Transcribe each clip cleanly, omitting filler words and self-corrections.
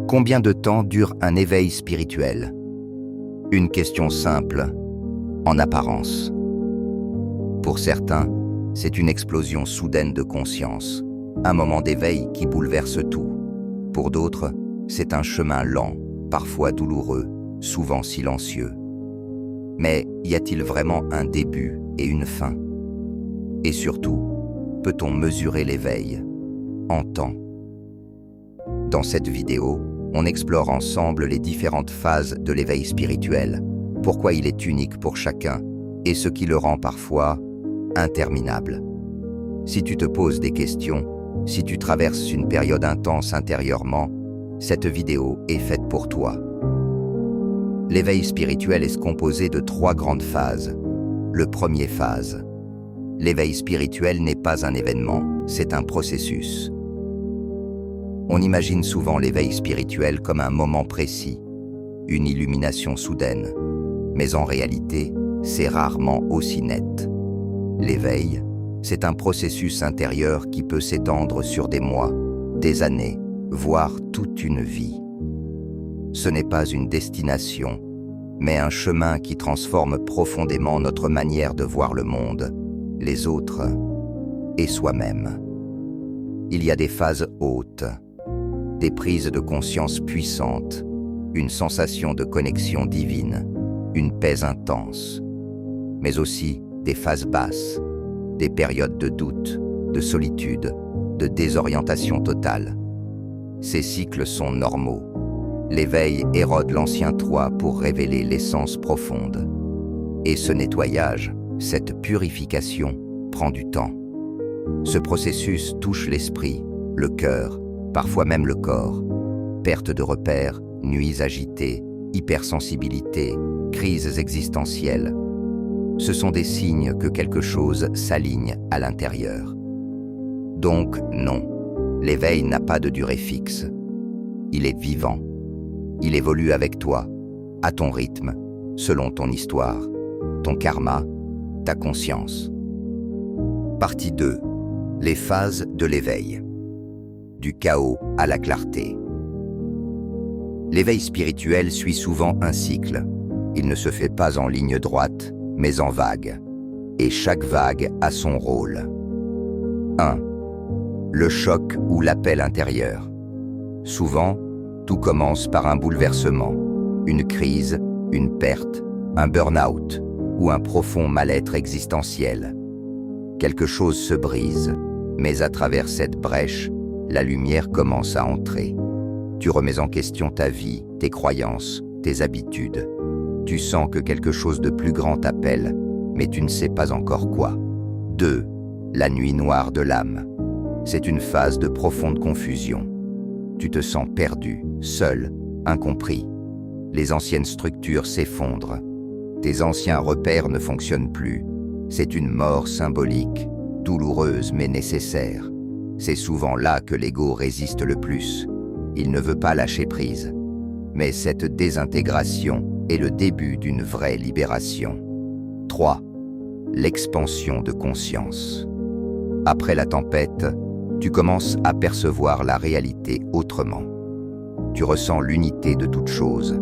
Combien de temps dure un éveil spirituel? Une question simple, en apparence. Pour certains, c'est une explosion soudaine de conscience, un moment d'éveil qui bouleverse tout. Pour d'autres, c'est un chemin lent, parfois douloureux, souvent silencieux. Mais y a-t-il vraiment un début et une fin? Et surtout, peut-on mesurer l'éveil en temps? Dans cette vidéo, on explore ensemble les différentes phases de l'éveil spirituel, pourquoi il est unique pour chacun et ce qui le rend parfois interminable. Si tu te poses des questions, si tu traverses une période intense intérieurement, cette vidéo est faite pour toi. L'éveil spirituel est composé de 3 grandes phases. Le premier phase. L'éveil spirituel n'est pas un événement, c'est un processus. On imagine souvent l'éveil spirituel comme un moment précis, une illumination soudaine. Mais en réalité, c'est rarement aussi net. L'éveil, c'est un processus intérieur qui peut s'étendre sur des mois, des années, voire toute une vie. Ce n'est pas une destination, mais un chemin qui transforme profondément notre manière de voir le monde, les autres et soi-même. Il y a des phases hautes, des prises de conscience puissantes, une sensation de connexion divine, une paix intense, mais aussi des phases basses, des périodes de doute, de solitude, de désorientation totale. Ces cycles sont normaux. L'éveil érode l'ancien toi pour révéler l'essence profonde. Et ce nettoyage, cette purification, prend du temps. Ce processus touche l'esprit, le cœur, parfois même le corps. Perte de repères, nuits agitées, hypersensibilité, crises existentielles. Ce sont des signes que quelque chose s'aligne à l'intérieur. Donc non, l'éveil n'a pas de durée fixe. Il est vivant. Il évolue avec toi, à ton rythme, selon ton histoire, ton karma, ta conscience. Partie 2. Les phases de l'éveil. Du chaos à la clarté. L'éveil spirituel suit souvent un cycle. Il ne se fait pas en ligne droite, mais en vagues. Et chaque vague a son rôle. 1. Le choc ou l'appel intérieur. Souvent, tout commence par un bouleversement, une crise, une perte, un burn-out ou un profond mal-être existentiel. Quelque chose se brise, mais à travers cette brèche, la lumière commence à entrer. Tu remets en question ta vie, tes croyances, tes habitudes. Tu sens que quelque chose de plus grand t'appelle, mais tu ne sais pas encore quoi. 2. La nuit noire de l'âme. C'est une phase de profonde confusion. Tu te sens perdu, seul, incompris. Les anciennes structures s'effondrent. Tes anciens repères ne fonctionnent plus. C'est une mort symbolique, douloureuse mais nécessaire. C'est souvent là que l'ego résiste le plus. Il ne veut pas lâcher prise. Mais cette désintégration est le début d'une vraie libération. 3. L'expansion de conscience. Après la tempête, tu commences à percevoir la réalité autrement. Tu ressens l'unité de toute chose.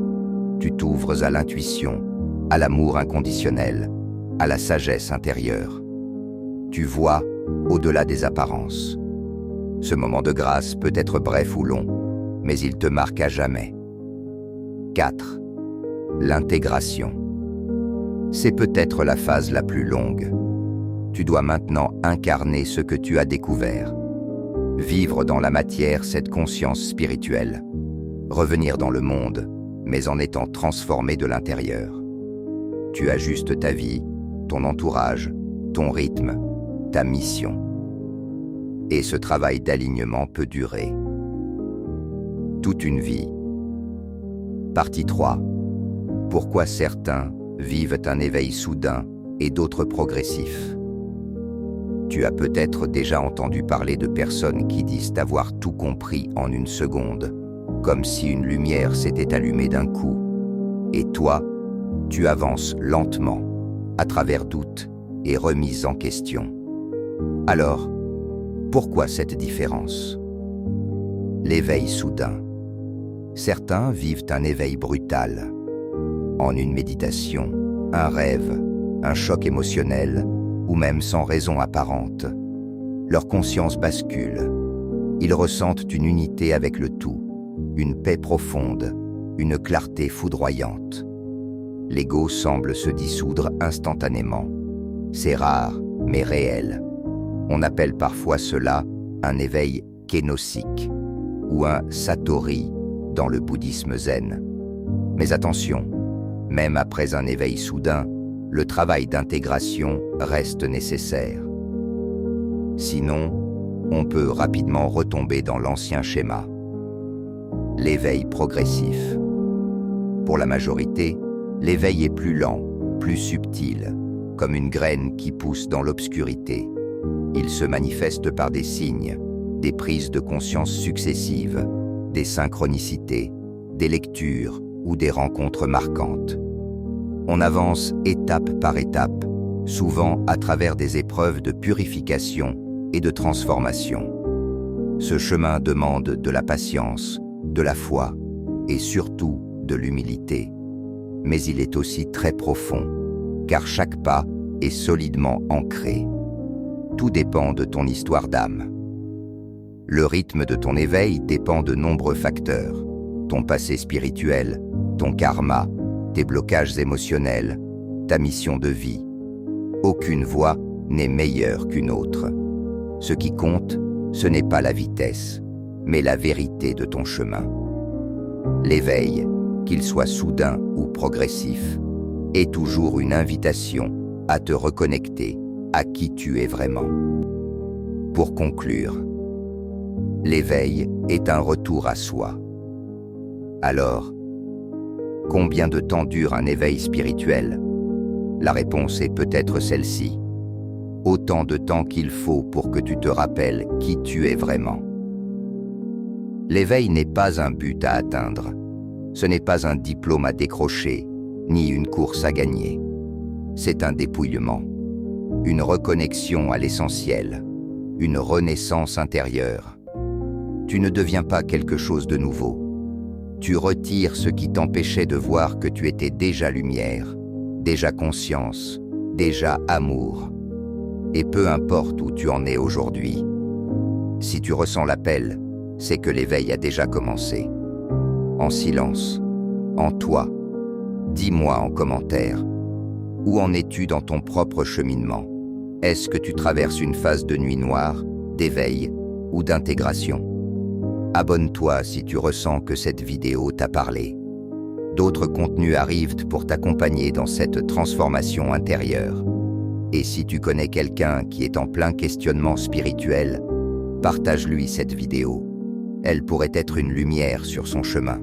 Tu t'ouvres à l'intuition, à l'amour inconditionnel, à la sagesse intérieure. Tu vois au-delà des apparences. Ce moment de grâce peut être bref ou long, mais il te marque à jamais. 4. L'intégration. C'est peut-être la phase la plus longue. Tu dois maintenant incarner ce que tu as découvert. Vivre dans la matière cette conscience spirituelle. Revenir dans le monde, mais en étant transformé de l'intérieur. Tu ajustes ta vie, ton entourage, ton rythme, ta mission. Et ce travail d'alignement peut durer toute une vie. Partie 3. Pourquoi certains vivent un éveil soudain et d'autres progressif? Tu as peut-être déjà entendu parler de personnes qui disent avoir tout compris en une seconde, comme si une lumière s'était allumée d'un coup. Et toi, tu avances lentement, à travers doutes et remises en question. Alors, Pourquoi cette différence? L'éveil soudain. Certains vivent un éveil brutal. En une méditation, un rêve, un choc émotionnel, ou même sans raison apparente. Leur conscience bascule. Ils ressentent une unité avec le tout, une paix profonde, une clarté foudroyante. L'ego semble se dissoudre instantanément. C'est rare, mais réel. On appelle parfois cela un éveil kénosique ou un satori dans le bouddhisme zen. Mais attention, même après un éveil soudain, le travail d'intégration reste nécessaire. Sinon, on peut rapidement retomber dans l'ancien schéma. L'éveil progressif. Pour la majorité, l'éveil est plus lent, plus subtil, comme une graine qui pousse dans l'obscurité. Il se manifeste par des signes, des prises de conscience successives, des synchronicités, des lectures ou des rencontres marquantes. On avance étape par étape, souvent à travers des épreuves de purification et de transformation. Ce chemin demande de la patience, de la foi et surtout de l'humilité. Mais il est aussi très profond, car chaque pas est solidement ancré. Tout dépend de ton histoire d'âme. Le rythme de ton éveil dépend de nombreux facteurs. Ton passé spirituel, ton karma, tes blocages émotionnels, ta mission de vie. Aucune voie n'est meilleure qu'une autre. Ce qui compte, ce n'est pas la vitesse, mais la vérité de ton chemin. L'éveil, qu'il soit soudain ou progressif, est toujours une invitation à te reconnecter à qui tu es vraiment. Pour conclure, l'éveil est un retour à soi. Alors, combien de temps dure un éveil spirituel? La réponse est peut-être celle-ci. Autant de temps qu'il faut pour que tu te rappelles qui tu es vraiment. L'éveil n'est pas un but à atteindre. Ce n'est pas un diplôme à décrocher, ni une course à gagner. C'est un dépouillement, une reconnexion à l'essentiel, une renaissance intérieure. Tu ne deviens pas quelque chose de nouveau. Tu retires ce qui t'empêchait de voir que tu étais déjà lumière, déjà conscience, déjà amour. Et peu importe où tu en es aujourd'hui, si tu ressens l'appel, c'est que l'éveil a déjà commencé. En silence, en toi, dis-moi en commentaire, où en es-tu dans ton propre cheminement? Est-ce que tu traverses une phase de nuit noire, d'éveil ou d'intégration? Abonne-toi si tu ressens que cette vidéo t'a parlé. D'autres contenus arrivent pour t'accompagner dans cette transformation intérieure. Et si tu connais quelqu'un qui est en plein questionnement spirituel, partage-lui cette vidéo. Elle pourrait être une lumière sur son chemin.